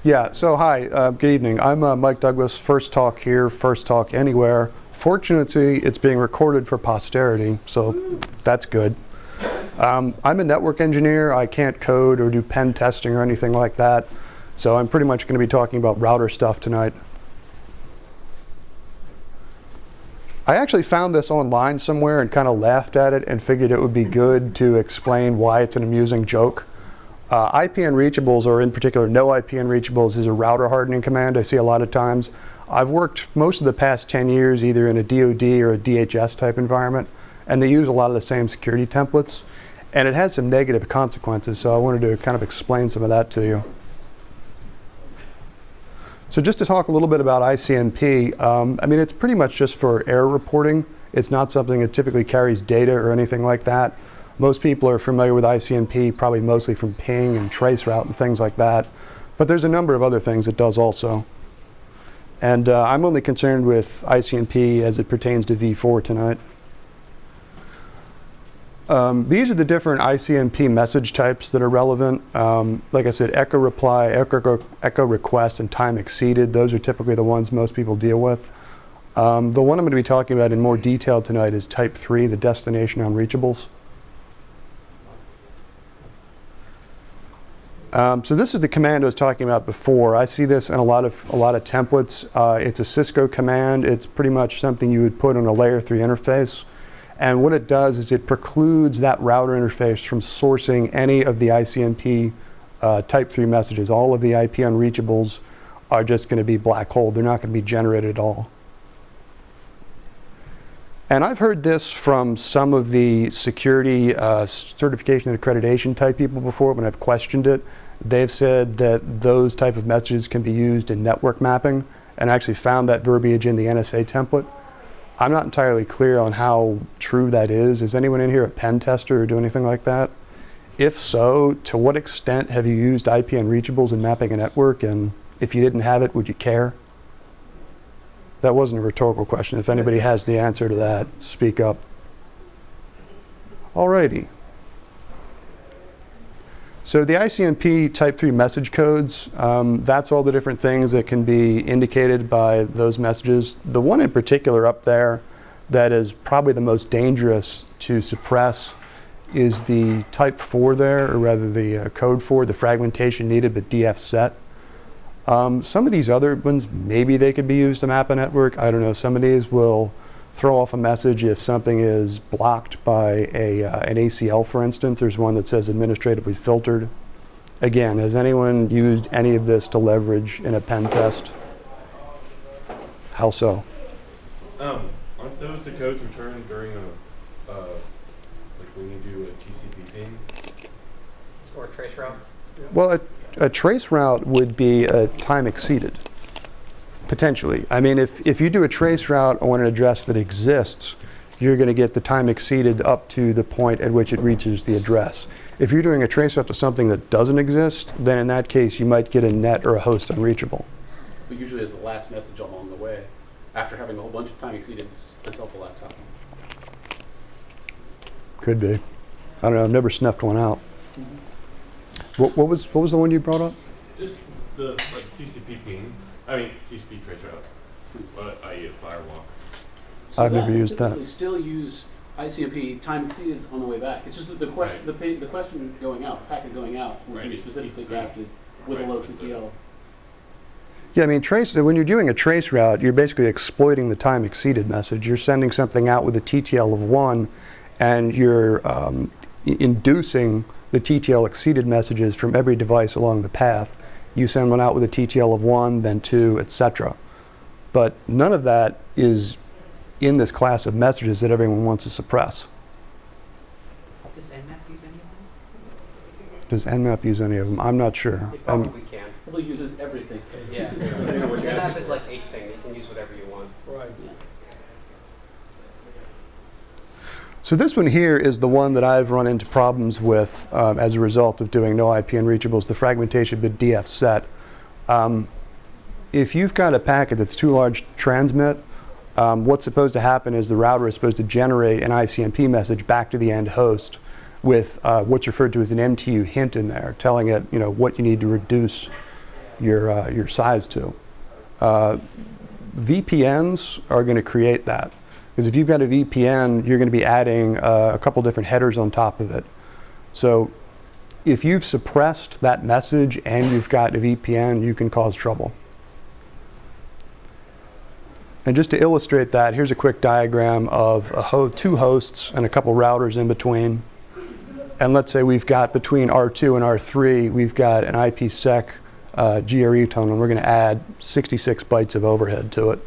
Yeah, so hi, good evening. I'm Mike Douglas, First Talk here, First Talk anywhere. Fortunately, it's being recorded for posterity, so that's good. I'm a network engineer. I can't code or do pen testing or anything like that, so I'm pretty much going to be talking about router stuff tonight. I actually found this online somewhere and kind of laughed at it and figured it would be good to explain why it's an amusing joke. IP Unreachables, or in particular no IP Unreachables, is a router hardening command I see a lot of times. I've worked most of the past 10 years either in a DoD or a DHS type environment, and they use a lot of the same security templates, and it has some negative consequences, so I wanted to kind of explain some of that to you. So just to talk a little bit about ICMP, I mean, it's pretty much just for error reporting. It's not something that typically carries data or anything like that. Most people are familiar with ICMP, probably mostly from ping and traceroute and things like that. But there's a number of other things it does also. And I'm only concerned with ICMP as it pertains to v4 tonight. These are the different ICMP message types that are relevant. Like I said, echo reply, echo request, and time exceeded. Those are typically the ones most people deal with. The one I'm going to be talking about in more detail tonight is type 3, the destination unreachables. So this is the command I was talking about before. I see this in a lot of templates. It's a Cisco command. It's pretty much something you would put on a layer 3 interface. And what it does is it precludes that router interface from sourcing any of the ICMP type 3 messages. All of the IP unreachables are just going to be black hole. They're not going to be generated at all. And I've heard this from some of the security certification and accreditation type people before when I've questioned it. They've said that those type of messages can be used in network mapping, and I actually found that verbiage in the NSA template. I'm not entirely clear on how true that is. Is anyone in here a pen tester or do anything like that? If so, to what extent have you used IP unreachables in mapping a network? And if you didn't have it, would you care? That wasn't a rhetorical question. If anybody has the answer to that, speak up. Alrighty. So the ICMP type 3 message codes, that's all the different things that can be indicated by those messages. The one in particular up there that is probably the most dangerous to suppress is the type 4 there, or rather the code 4, the fragmentation needed but DF set. Some of these other ones, maybe they could be used to map a network. I don't know. Some of these will throw off a message if something is blocked by an ACL, for instance. There's one that says administratively filtered. Again, has anyone used any of this to leverage in a pen test? How so? Aren't those the codes returned during like when you do a TCP ping? Or a trace route? Yeah. Well, a trace route would be a time exceeded, potentially. I mean, if you do a trace route on an address that exists, you're going to get the time exceeded up to the point at which it reaches the address. If you're doing a trace route to something that doesn't exist, then in that case, you might get a net or a host unreachable. But usually it's the last message along the way, after having a whole bunch of time exceededs until the last time. Could be. I don't know. I've never snuffed one out. Mm-hmm. What was the one you brought up? Just the like TCP ping. I mean TCP trace route, i.e. a firewall. So I've never used that. We still use ICMP time exceededs on the way back. It's just that the question, the question going out, the packet going out, will be specifically crafted with a low TTL. Yeah, I mean, when you're doing a trace route, you're basically exploiting the time exceeded message. You're sending something out with a TTL of 1, and you're inducing the TTL exceeded messages from every device along the path. You send one out with a TTL of 1, then 2, etc. But none of that is in this class of messages that everyone wants to suppress. Does Nmap use any of them? Does Nmap use any of them? I'm not sure. It probably can. Probably uses everything. Yeah. Nmap is like anything. You can use whatever you want. Right. Yeah. So this one here is the one that I've run into problems with as a result of doing no IP unreachables, the fragmentation bit DF set. If you've got a packet that's too large to transmit, what's supposed to happen is the router is supposed to generate an ICMP message back to the end host with what's referred to as an MTU hint in there, telling it what you need to reduce your size to. VPNs are going to create that. Because if you've got a VPN, you're going to be adding a couple different headers on top of it. So if you've suppressed that message and you've got a VPN, you can cause trouble. And just to illustrate that, here's a quick diagram of two hosts and a couple routers in between. And let's say we've got between R2 and R3, we've got an IPsec GRE tunnel, and we're going to add 66 bytes of overhead to it.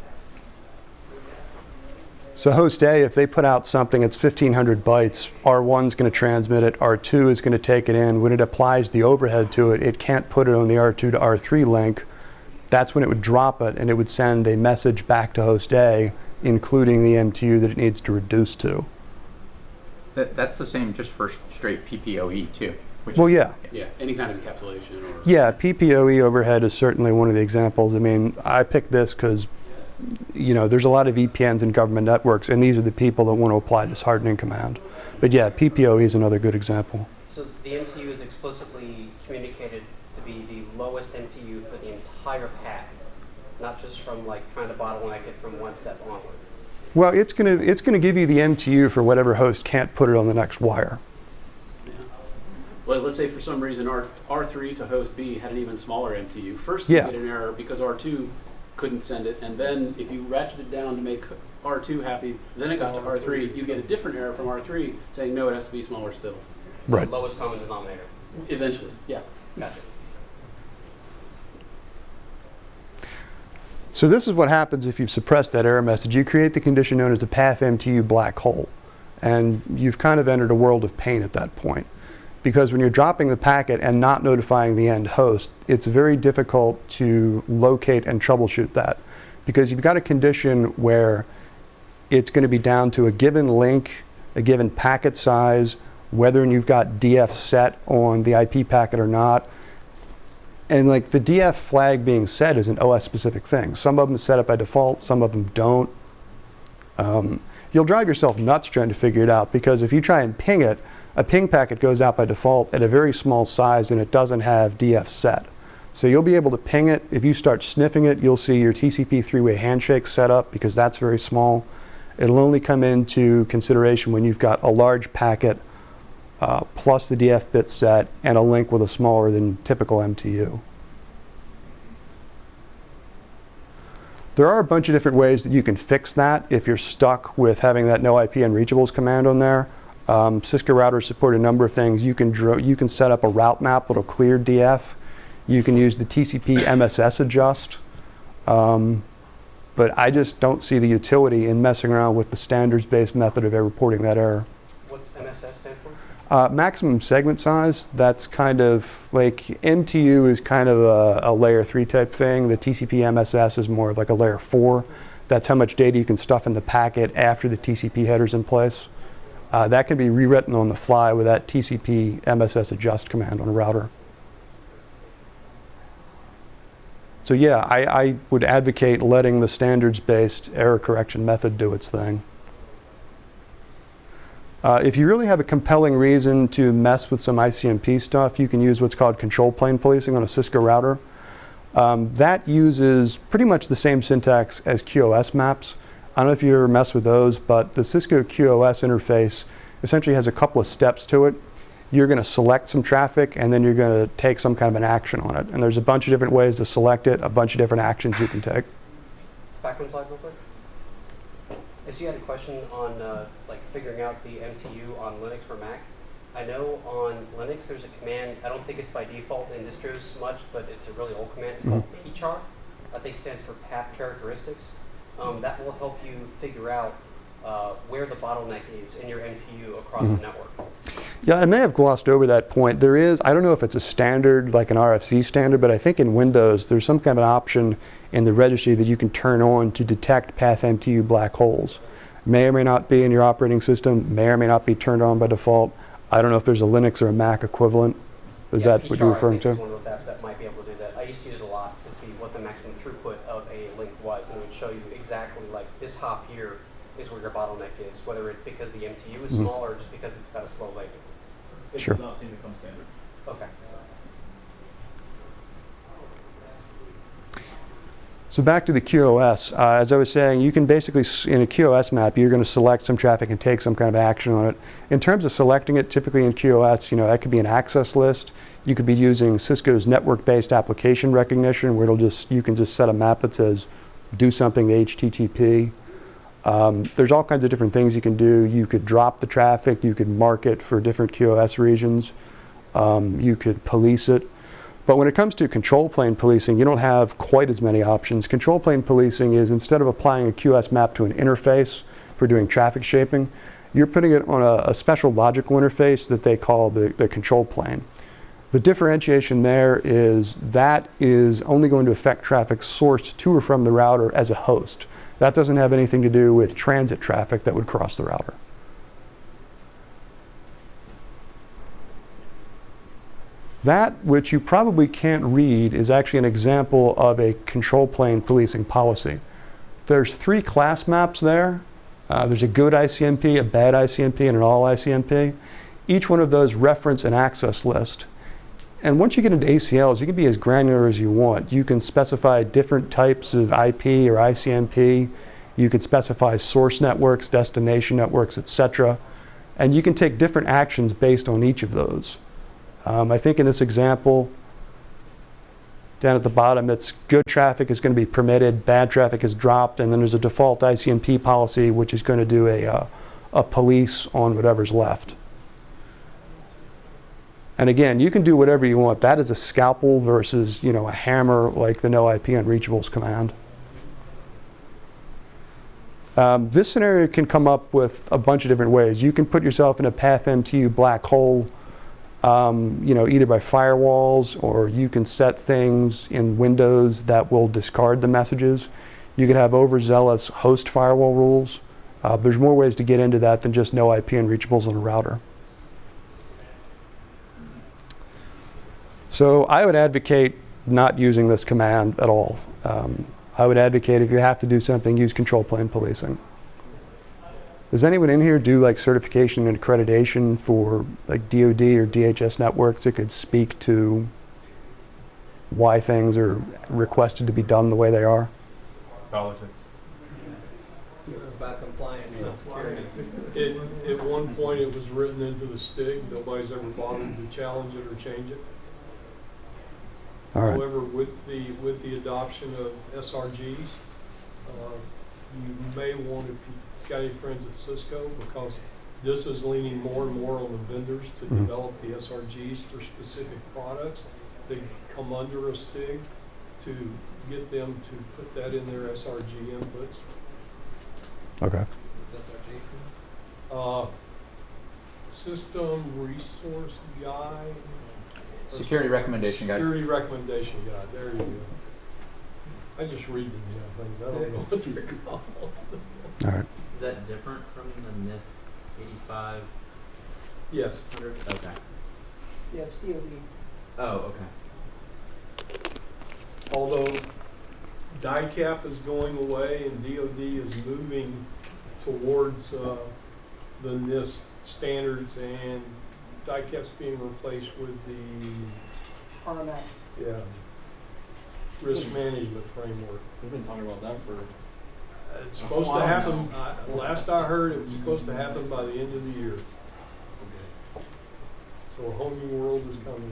So host A, if they put out something that's 1,500 bytes, R1's going to transmit it, R2 is going to take it in. When it applies the overhead to it, it can't put it on the R2 to R3 link. That's when it would drop it, and it would send a message back to host A, including the MTU that it needs to reduce to. That's the same just for straight PPOE too. Well, yeah. Yeah, any kind of encapsulation or... Yeah, PPOE overhead is certainly one of the examples. I mean, I picked this because, you know, there's a lot of VPNs in government networks, and these are the people that want to apply this hardening command. But yeah, PPOE is another good example. So the MTU is explicitly communicated to be the lowest MTU for the entire path, not just from like trying to bottleneck it from one step onward. Well, it's gonna give you the MTU for whatever host can't put it on the next wire. Yeah. Well, let's say for some reason R3 to host B had an even smaller MTU. First you get an error because R2 couldn't send it, and then if you ratchet it down to make R2 happy, then it got to R3, you get a different error from R3 saying no, it has to be smaller still. So Right. Lowest common denominator. Eventually, yeah. Gotcha. So this is what happens if you've suppressed that error message. You create the condition known as the path MTU black hole. And you've kind of entered a world of pain at that point. Because when you're dropping the packet and not notifying the end host, it's very difficult to locate and troubleshoot that. Because you've got a condition where it's going to be down to a given link, a given packet size, whether you've got DF set on the IP packet or not. And like the DF flag being set is an OS specific thing. Some of them set up by default, some of them don't. You'll drive yourself nuts trying to figure it out, because if you try and ping it, a ping packet goes out by default at a very small size and it doesn't have DF set. So you'll be able to ping it. If you start sniffing it, you'll see your TCP three-way handshake set up, because that's very small. It'll only come into consideration when you've got a large packet plus the DF bit set and a link with a smaller than typical MTU. There are a bunch of different ways that you can fix that if you're stuck with having that no IP Unreachables command on there. Cisco routers support a number of things. You can set up a route map that'll clear DF. You can use the TCP MSS adjust. But I just don't see the utility in messing around with the standards-based method of reporting that error. What's MSS stand for? Maximum segment size, that's kind of like MTU is kind of a layer 3 type thing. The TCP MSS is more of like a layer 4. That's how much data you can stuff in the packet after the TCP header's in place. That can be rewritten on the fly with that TCP MSS adjust command on a router. So yeah, I would advocate letting the standards-based error correction method do its thing. If you really have a compelling reason to mess with some ICMP stuff, you can use what's called control plane policing on a Cisco router. That uses pretty much the same syntax as QoS maps. I don't know if you ever mess with those, but the Cisco QoS interface essentially has a couple of steps to it. You're going to select some traffic, and then you're going to take some kind of an action on it. And there's a bunch of different ways to select it, a bunch of different actions you can take. Back one slide real quick. I see you had a question on like figuring out the MTU on Linux or Mac. I know on Linux there's a command, I don't think it's by default in distros much, but it's a really old command. It's called pchar. I think stands for path characteristics. That will help you figure out where the bottleneck is in your MTU across the network. Yeah, I may have glossed over that point. There is, I don't know if it's a standard, like an RFC standard, but I think in Windows there's some kind of an option in the registry that you can turn on to detect path MTU black holes. May or may not be in your operating system, may or may not be turned on by default. I don't know if there's a Linux or a Mac equivalent. Is that what you're referring to? It's one of those apps that might be able to do that. I used to use it a lot to see what the maximum throughput of a link was, and it would show you exactly like this hop here is where your bottleneck is, whether it's because the MTU is small or just because it's got a slow link. It Sure. does not seem to come standard. Okay. So back to the QoS. As I was saying, you can basically, in a QoS map, you're going to select some traffic and take some kind of action on it. In terms of selecting it, typically in QoS, that could be an access list. You could be using Cisco's network-based application recognition, where you can just set a map that says, do something to HTTP. There's all kinds of different things you can do. You could drop the traffic. You could mark it for different QoS regions. You could police it. But when it comes to control plane policing, you don't have quite as many options. Control plane policing is, instead of applying a QoS map to an interface for doing traffic shaping, you're putting it on a special logical interface that they call the control plane. The differentiation there is that is only going to affect traffic sourced to or from the router as a host. That doesn't have anything to do with transit traffic that would cross the router. That, which you probably can't read, is actually an example of a control plane policing policy. There's 3 class maps there. There's a good ICMP, a bad ICMP, and an all ICMP. Each one of those reference an access list. And once you get into ACLs, you can be as granular as you want. You can specify different types of IP or ICMP. You can specify source networks, destination networks, etc. And you can take different actions based on each of those. I think in this example, down at the bottom, it's good traffic is going to be permitted, bad traffic is dropped, and then there's a default ICMP policy which is going to do a police on whatever's left. And again, you can do whatever you want. That is a scalpel versus a hammer like the NoIP Unreachables command. This scenario can come up with a bunch of different ways. You can put yourself in a path MTU black hole, either by firewalls, or you can set things in Windows that will discard the messages. You could have overzealous host firewall rules. There's more ways to get into that than just NoIP Unreachables on a router. So I would advocate not using this command at all. I would advocate, if you have to do something, use control plane policing. Does anyone in here do certification and accreditation for DoD or DHS networks that could speak to why things are requested to be done the way they are? Politics. It's about compliance, not security. At one point, it was written into the STIG. Nobody's ever bothered to challenge it or change it. All right. However, with the adoption of SRGs, you may want, if you've got any friends at Cisco, because this is leaning more and more on the vendors to develop the SRGs for specific products. They come under a STIG to get them to put that in their SRG inputs. Okay. What's SRG? System Resource Guide. Security Recommendation Guide. Security Recommendation Guide, there you go. I just read these things, I don't know what they're called. All right. Is that different from the NIST 8500? Yes. Okay. Yeah, it's DOD. Oh, okay. Although DICAP is going away and DOD is moving towards the NIST standards, and DICAP's being replaced with the RMAC. risk management framework. We've been talking about that for. It's supposed to happen, last I heard, it was supposed to happen by the end of the year. So a whole new world is coming.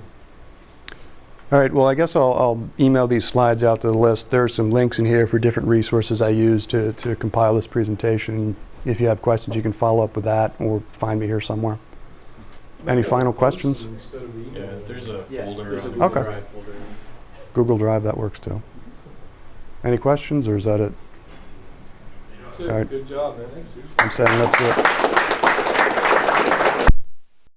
All right, well, I guess I'll email these slides out to the list. There are some links in here for different resources I use to compile this presentation. If you have questions, you can follow up with that or find me here somewhere. Any final questions? Instead of email. Yeah, there's a Yeah, folder. there's a on Google Okay. Drive folder. Google Drive, that works too. Any questions, or is that it? That's it. All right. Good job, man. I'm saying that's it.